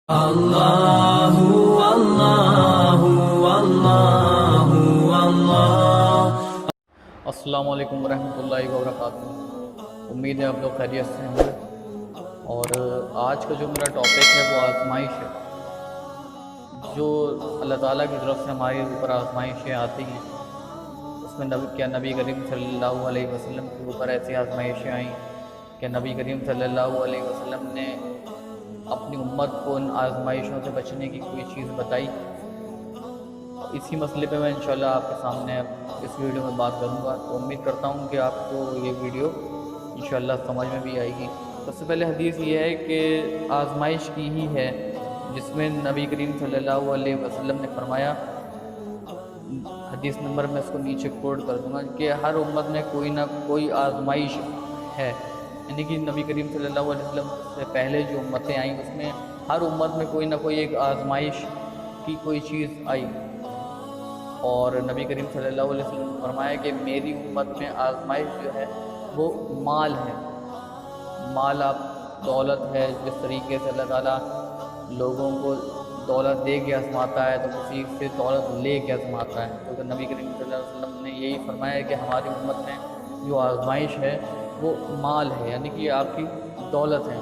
اللہ اللہ اللہ اللہ۔ السلام علیکم ورحمۃ اللہ وبرکاتہ۔ امید ہے آپ لوگ خیریت سے ہوں گے۔ اور آج کا جو میرا ٹاپک ہے وہ آزمائش ہے، جو اللہ تعالیٰ کی طرف سے ہمارے اوپر آزمائشیں آتی ہیں۔ اس میں نبی کریم صلی اللہ علیہ وسلم کے اوپر ایسی آزمائشیں آئیں کہ نبی کریم صلی اللہ علیہ وسلم نے اپنی امت کو ان آزمائشوں سے بچنے کی کوئی چیز بتائی۔ اسی مسئلے پہ میں انشاءاللہ آپ کے سامنے اس ویڈیو میں بات کروں گا، تو امید کرتا ہوں کہ آپ کو یہ ویڈیو انشاءاللہ سمجھ میں بھی آئے گی۔ سب سے پہلے حدیث یہ ہے کہ آزمائش کی ہی ہے، جس میں نبی کریم صلی اللہ علیہ وسلم نے فرمایا، حدیث نمبر میں اس کو نیچے کوٹ کر دوں گا، کہ ہر امت میں کوئی نہ کوئی آزمائش ہے۔ یعنی کہ نبی کریم صلی اللہ علیہ وسلم سے پہلے جو امتیں آئیں اس میں ہر امت میں کوئی نہ کوئی ایک آزمائش کی کوئی چیز آئی۔ اور نبی کریم صلی اللہ علیہ وسلم نے فرمایا کہ میری امت میں آزمائش جو ہے وہ مال ہے۔ مال آپ دولت ہے، جس طریقے سے اللہ تعالیٰ لوگوں کو دولت دے کے آزماتا ہے تو کسی سے دولت لے کے آزماتا ہے، تو نبی کریم صلی اللہ علیہ وسلم نے یہی فرمایا کہ ہماری امت میں جو آزمائش ہے وہ مال ہے، یعنی کہ آپ کی دولت ہے۔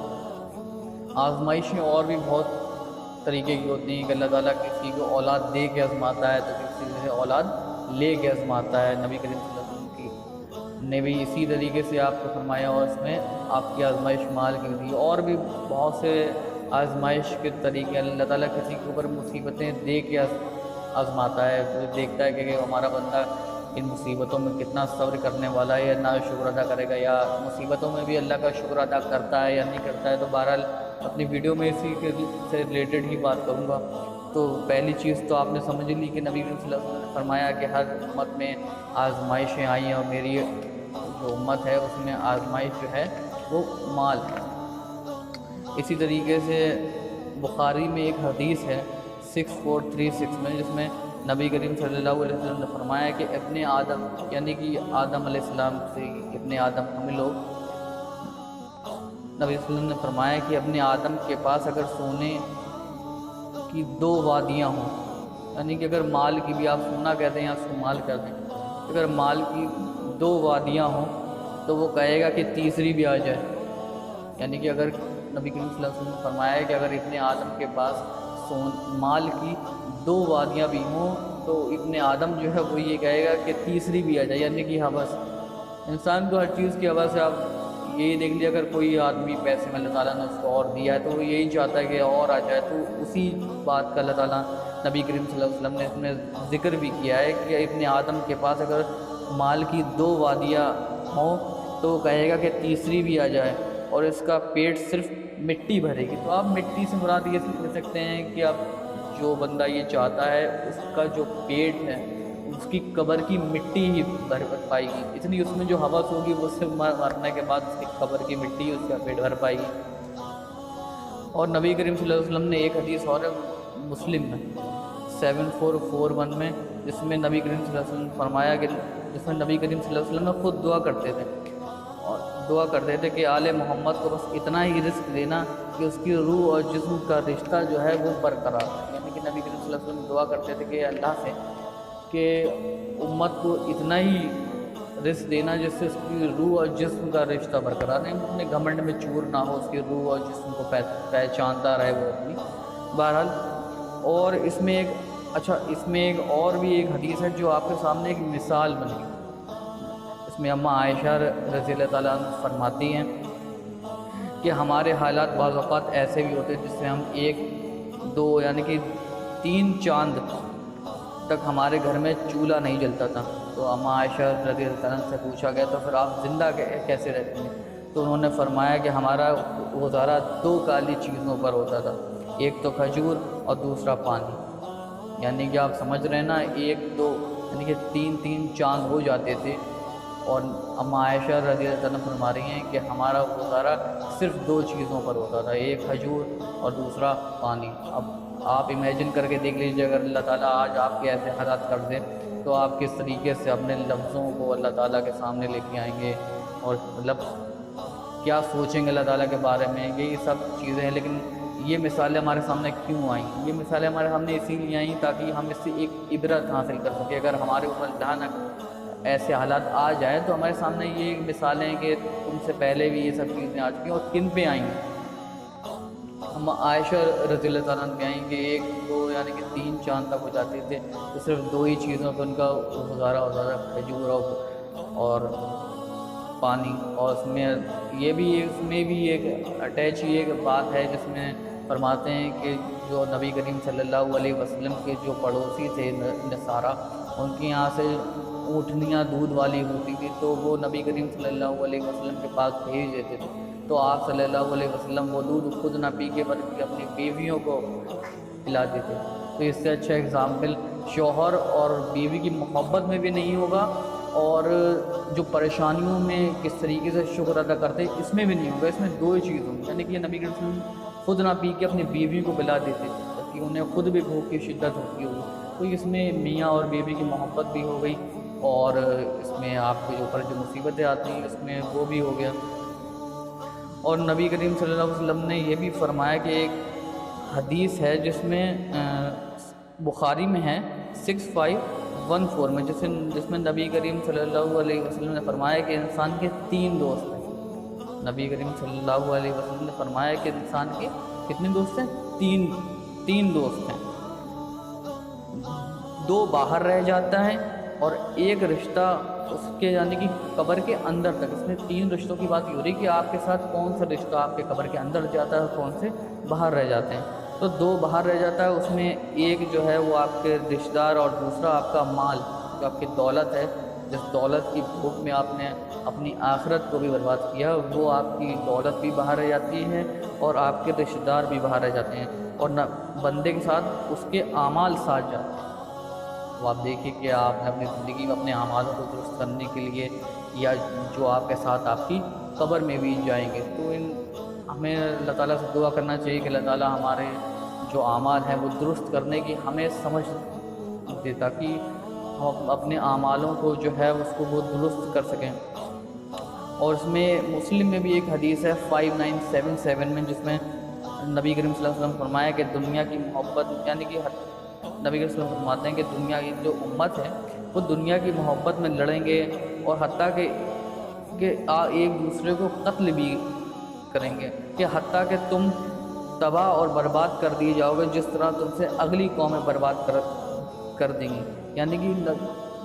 آزمائشیں اور بھی بہت طریقے کی ہوتی ہیں کہ اللہ تعالیٰ کسی کو اولاد دے کے آزماتا ہے تو کسی سے اولاد لے کے آزماتا ہے۔ نبی کریم صلی اللہ علیہ وسلم نے بھی اسی طریقے سے آپ کو فرمایا، اور اس میں آپ کی آزمائش مال کی ہوتی ہے۔ اور بھی بہت سے آزمائش کے طریقے، اللہ تعالیٰ کسی کے اوپر مصیبتیں دے کے آزماتا ہے، وہ دیکھتا ہے کہ ہمارا بندہ ان مصیبتوں میں کتنا صبر کرنے والا ہے، یا نہ شکر ادا کرے گا، یا مصیبتوں میں بھی اللہ کا شکر ادا کرتا ہے یا نہیں کرتا ہے۔ تو بہرحال اپنی ویڈیو میں اسی کے سے ریلیٹڈ ہی بات کروں گا۔ تو پہلی چیز تو آپ نے سمجھ لی کہ نبی صلی اللہ علیہ وسلم نے فرمایا کہ ہر امت میں آزمائشیں آئی ہیں، اور میری جو امت ہے اس میں آزمائش جو ہے وہ مال ہے۔ اسی طریقے سے بخاری میں ایک حدیث ہے 6436 میں، جس میں نبی کریم صلی اللہ علیہ وسلم نے فرمایا کہ ابن آدم، یعنی کہ آدم علیہ السلام سے ابن آدم ہم لوگ، نبی صلی اللہ علیہ وسلم نے فرمایا کہ ابن آدم کے پاس اگر سونے کی 2 وادیاں ہوں، یعنی کہ اگر مال کی بھی، آپ سونا کہتے ہیں یا اس کو مال کہتے ہیں، اگر مال کی 2 وادیاں ہوں تو وہ کہے گا کہ تیسری بھی آ جائے۔ یعنی کہ اگر نبی کریم صلی اللہ علیہ وسلم نے فرمایا کہ اگر ابن آدم کے پاس مال کی 2 وادیاں بھی ہوں تو ابن آدم جو ہے وہ یہ کہے گا کہ تیسری بھی آ جائے، یعنی کہ ہوس۔ انسان کو ہر چیز کی ہوس ہے۔ آپ یہی دیکھ لیا، اگر کوئی آدمی پیسے میں اللہ تعالیٰ نے اس کو اور دیا ہے تو وہ یہی چاہتا ہے کہ اور آ جائے، تو اسی بات کا اللہ تعالیٰ نبی کریم صلی اللہ علیہ وسلم نے اس میں ذکر بھی کیا ہے کہ ابن آدم کے پاس اگر مال کی 2 وادیاں ہوں تو وہ کہے گا کہ تیسری بھی آ جائے، اور اس کا پیٹ صرف مٹی بھرے گی۔ تو آپ مٹی سے مراد یہ سمجھ سکتے ہیں کہ اب جو بندہ یہ چاہتا ہے اس کا جو پیٹ ہے اس کی قبر کی مٹی ہی بھر پائے گی، اتنی اس میں جو ہوس ہوگی وہ صرف مرنے کے بعد اس کی قبر کی مٹی اس کا پیٹ بھر پائے گی۔ اور نبی کریم صلی اللہ علیہ وسلم نے ایک حدیث اور مسلم میں 7441 میں، جس میں نبی کریم صلی اللہ علیہ وسلم نے فرمایا کہ جس میں نبی کریم صلی اللہ علیہ وسلم خود دعا کرتے تھے، اور دعا کرتے تھے کہ آل محمد کو بس اتنا ہی رزق دینا کہ اس کی روح اور جسم کا رشتہ جو ہے وہ برقرار ہے۔ یعنی کہ نبی کریم صلی اللہ علیہ وسلم دعا کرتے تھے کہ اللہ سے کہ امت کو اتنا ہی رزق دینا جس سے اس کی روح اور جسم کا رشتہ برقرار ہے، اپنے گھمنڈ میں چور نہ ہو، اس کی روح اور جسم کو پہچانتا رہے وہ اپنی۔ بہرحال اور اس میں ایک اور بھی ایک حدیث ہے جو آپ کے سامنے ایک مثال بنی۔ اس میں اماں عائشہ رضی اللہ تعالیٰ عنہ فرماتی ہیں کہ ہمارے حالات بعض اوقات ایسے بھی ہوتے ہیں جس سے ہم 1 2 یعنی کہ 3 چاند تک ہمارے گھر میں چولہا نہیں جلتا تھا۔ تو اماں عائشہ رضی اللہ تعالیٰ عنہ سے پوچھا گیا تو پھر آپ زندہ کیسے رہتے ہیں؟ تو انہوں نے فرمایا کہ ہمارا گزارا 2 کالی چیزوں پر ہوتا تھا، ایک تو کھجور اور دوسرا پانی۔ یعنی کہ آپ سمجھ رہے ہیں نا، 1 2 یعنی کہ 3 چاند ہو جاتے تھے۔ اور اماں عائشہ رضی اللہ عنہ فرما رہی ہیں کہ ہمارا گزارا صرف 2 چیزوں پر ہوتا تھا، ایک کھجور اور دوسرا پانی۔ اب آپ امیجن کر کے دیکھ لیجیے، اگر اللہ تعالیٰ آج آپ کے ایسے حالات کر دے تو آپ کس طریقے سے اپنے لفظوں کو اللہ تعالیٰ کے سامنے لے کے آئیں گے، اور مطلب کیا سوچیں گے اللہ تعالیٰ کے بارے میں۔ یہی سب چیزیں ہیں، لیکن یہ مثالیں ہمارے سامنے کیوں آئیں؟ یہ مثالیں ہمارے سامنے اسی لیے آئیں تاکہ ہم اس سے ایک عبرت حاصل کر سکیں۔ اگر ہمارے اوپر اللہ نہ ایسے حالات آ جائیں تو ہمارے سامنے یہ مثالیں ہیں کہ تم سے پہلے بھی یہ سب چیزیں آ چکی ہیں، اور کن پہ آئیں گی؟ ہم عائشہ رضی اللہ تعالیٰ عنہ پہ آئیں کہ ایک دو یعنی کہ 3 چاند تک ہو جاتے تھے تو صرف 2 ہی چیزوں پہ ان کا گزارا ہوتا تھا، کھجور اور پانی۔ اور اس میں ایک اٹیچ ایک بات ہے جس میں فرماتے ہیں کہ جو نبی کریم صلی اللہ علیہ وسلم کے جو پڑوسی تھے نصارہ، ان کے یہاں سے اونٹنیاں دودھ والی ہوتی تھی تو وہ نبی کریم صلی اللہ علیہ وسلم کے پاس بھیج دیتے تھے، تو آپ صلی اللہ علیہ وسلم وہ دودھ خود نہ پی کے بلکہ اپنی بیویوں کو پلاتے تھے۔ تو اس سے اچھا اگزامپل شوہر اور بیوی کی محبت میں بھی نہیں ہوگا، اور جو پریشانیوں میں کس طریقے سے شکر ادا کرتے اس میں بھی نہیں ہوگا۔ اس میں 2 ہی چیز ہوں، یعنی کہ نبی کریم صلی اللہ علیہ وسلم خود نہ پی کے اپنی بیوی کو پلا دیتے تھے تاکہ انہیں خود بھی بھوک کی شدت ہوتی ہوگی۔ تو اس میں میاں اور بیوی کی محبت بھی ہو گئی، اور اس میں آپ کے اوپر جو مصیبتیں آتی ہیں اس میں وہ بھی ہو گیا۔ اور نبی کریم صلی اللہ علیہ وسلم نے یہ بھی فرمایا کہ ایک حدیث ہے جس میں بخاری میں ہے 6514 میں، جس میں نبی کریم صلی اللہ علیہ وسلم نے فرمایا کہ انسان کے 3 دوست ہیں۔ نبی کریم صلی اللہ علیہ وسلم نے فرمایا کہ انسان کے کتنے دوست ہیں؟ 3 دوست ہیں۔ 2 باہر رہ جاتا ہے اور ایک رشتہ اس کے یعنی کہ قبر کے اندر تک۔ اس میں 3 رشتوں کی بات ہو رہی کہ آپ کے ساتھ کون سا رشتہ آپ کے قبر کے اندر جاتا ہے اور کون سے باہر رہ جاتے ہیں۔ تو 2 باہر رہ جاتا ہے، اس میں ایک جو ہے وہ آپ کے رشتہ دار، اور دوسرا آپ کا مال جو آپ کی دولت ہے، جس دولت کی بھوک میں آپ نے اپنی آخرت کو بھی برباد کیا، وہ آپ کی دولت بھی باہر رہ جاتی ہے اور آپ کے رشتہ دار بھی باہر رہ جاتے ہیں، اور نہ بندے کے ساتھ اس کے اعمال ساتھ جاتے ہیں۔ تو آپ دیکھیے کہ آپ نے اپنی زندگی میں اپنے اعمالوں کو درست کرنے کے لیے، یا جو آپ کے ساتھ آپ کی قبر میں بھی جائیں گے، تو ہمیں اللہ تعالیٰ سے دعا کرنا چاہیے کہ اللہ تعالیٰ ہمارے جو اعمال ہیں وہ درست کرنے کی ہمیں سمجھ دے تاکہ ہم اپنے اعمالوں کو جو ہے اس کو وہ درست کر سکیں۔ اور اس میں مسلم میں بھی ایک حدیث ہے 5977 میں، جس میں نبی کریم صلی اللہ علیہ وسلم فرمایا کہ دنیا کی محبت، یعنی کہ نبی کریم صلی اللہ علیہ وسلم فرماتے ہیں کہ دنیا کی جو امت ہے وہ دنیا کی محبت میں لڑیں گے، اور حتیٰ کہ ایک دوسرے کو قتل بھی کریں گے، کہ حتیٰ کہ تم تباہ اور برباد کر دیے جاؤ گے جس طرح تم سے اگلی قومیں برباد کر دیں گی۔ یعنی کہ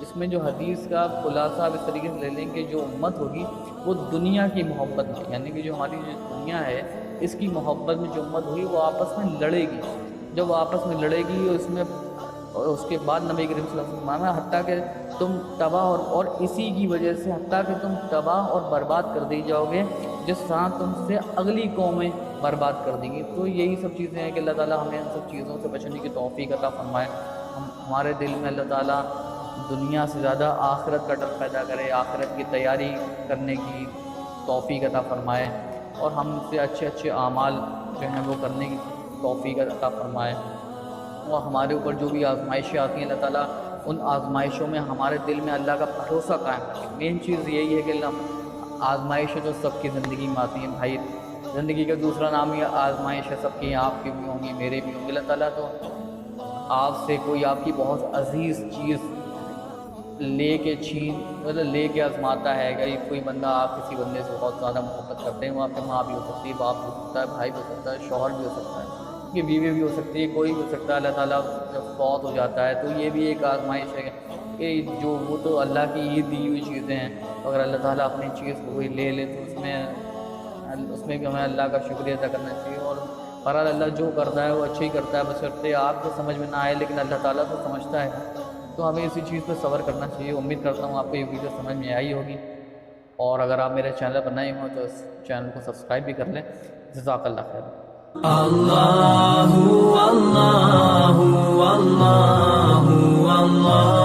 اس میں جو حدیث کا خلاصہ آپ اس طریقے سے لے لیں کہ جو امت ہوگی وہ دنیا کی محبت میں، یعنی کہ جو ہماری جو دنیا ہے اس کی محبت میں جو امت ہوگی وہ آپس میں لڑے گی۔ جب وہ آپس میں لڑے گی اس کے بعد نبی کریم صلی اللہ علیہ وسلم فرمایا حتیٰ کہ تم تباہ اور اسی کی وجہ سے حتیٰ کہ تم تباہ اور برباد کر دی جاؤ گے جس طرح تم سے اگلی قومیں برباد کر دیں گی۔ تو یہی سب چیزیں ہیں کہ اللہ تعالیٰ ہمیں ان سب چیزوں سے بچنے کی توفیق عطا فرمائے۔ ہمارے دل میں اللہ تعالیٰ دنیا سے زیادہ آخرت کا ڈر پیدا کرے، آخرت کی تیاری کرنے کی توفیق عطا فرمائے، اور ہم سے اچھے اعمال جو ہیں وہ کرنے کی توفیق عطا فرمائے۔ اور ہمارے اوپر جو بھی آزمائشیں آتی ہیں اللہ تعالیٰ ان آزمائشوں میں ہمارے دل میں اللہ کا بھروسہ قائم رکھے۔ مین چیز یہی ہے کہ آزمائشیں تو سب کی زندگی میں آتی ہیں بھائی، زندگی کا دوسرا نام ہی آزمائش ہے، سب کی، آپ کی بھی ہوں گی، میرے بھی ہوں گی۔ اللہ تعالیٰ تو آپ سے کوئی آپ کی بہت عزیز چیز لے کے آزماتا ہے۔ اگر کوئی بندہ، آپ کسی بندے سے بہت زیادہ محبت کرتے ہیں، وہ آپ کے ماں بھی ہو سکتی ہے، باپ بھی ہو سکتا ہے، بھائی بھی ہو سکتا ہے، شوہر بھی ہو سکتا ہے، کہ بیوی بھی ہو سکتی ہے، کوئی بھی ہو سکتا ہے۔ اللہ تعالیٰ جب فوت ہو جاتا ہے تو یہ بھی ایک آزمائش ہے کہ جو وہ تو اللہ کی یہ دی ہوئی چیزیں ہیں، اگر اللہ تعالیٰ اپنی چیز کو کوئی لے لے تو اس میں بھی ہمیں اللہ کا شکریہ ادا کرنا چاہیے۔ اور بہرحال اللہ جو کرتا ہے وہ اچھا ہی کرتا ہے، بشرطے آپ کو سمجھ میں نہ آئے، لیکن اللہ تعالیٰ تو سمجھتا ہے، تو ہمیں اسی چیز پہ صبر کرنا چاہیے۔ امید کرتا ہوں آپ کو یہ ویڈیو سمجھ میں آئی ہوگی، اور اگر آپ میرے چینل پر نئے ہوں تو اس چینل کو سبسکرائب بھی کر لیں۔ جزاک اللہ خیر۔ اللہ اللہ اللہ اللہ